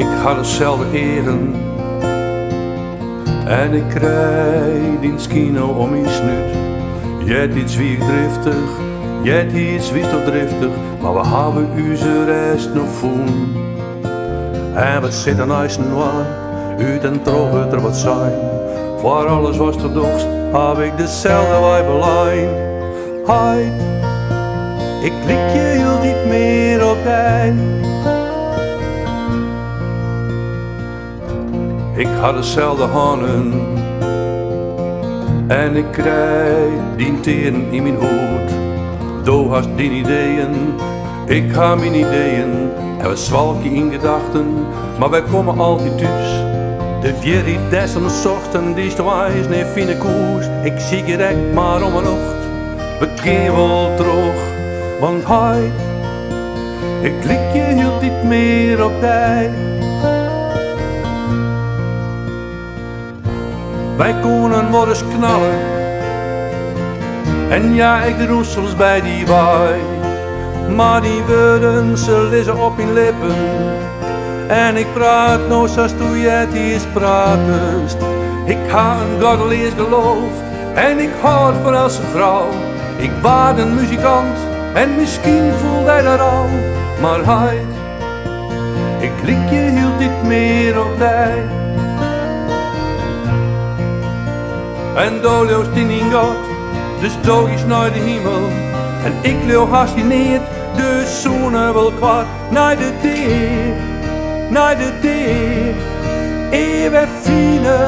Ik had dezelfde eren en ik kreeg die kino om mijn snuit. Jet iets wie driftig, jet iets wie toch driftig, maar we hebben onze rest nog voen. En we zitten als een waar, uit en terug het er wat zijn. Voor alles was te dorst, heb ik dezelfde wijbelijn. Heid, ik klik je heel niet meer op dij. Ik had dezelfde handen en ik krijg die teren in mijn hoed. Du hast die ideeën, ik ga mijn ideeën. En we zwalken in gedachten, maar wij komen altijd thuis. De vier dessen zochten, die is de wijs, nee fine koers. Ik zie direct maar om een ocht, we gaan wel terug. Want hij, ik klik je hield niet meer op dij. Wij konden wel eens knallen, en ja, ik roestels bij die waai. Maar die woorden, ze liggen op mijn lippen. En ik praat nou zoals toen jij die praatest. Ik ha een goddelijks geloof, en ik houd van als een vrouw. Ik was een muzikant, en misschien voelde hij dat al. Maar hij, ik klik je hield niet meer op dij. En doe leeuwst in God, dus doe is naar de hemel. En ik leeuw haast je niet, dus zoenen wel kwaad. Naar de deur, naar de deur, eeuwig fine.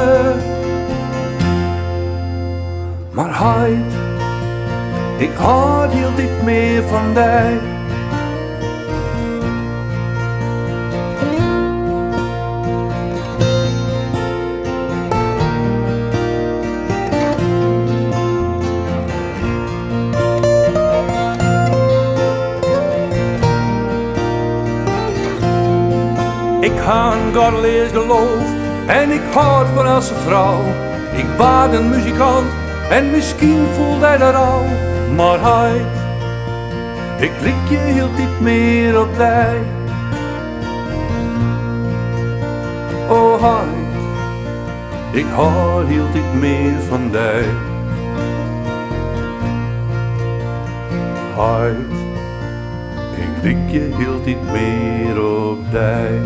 Maar hij, ik houd hield niet meer van dij. Ik ha een goddelijks geloof, en ik houd van als een vrouw. Ik was een muzikant, en misschien voelde hij dat al. Maar hij, ik klik je hield niet meer op dij. Oh hij, ik houd hield niet meer van dij. Hij, ik klik je hield niet meer op dij.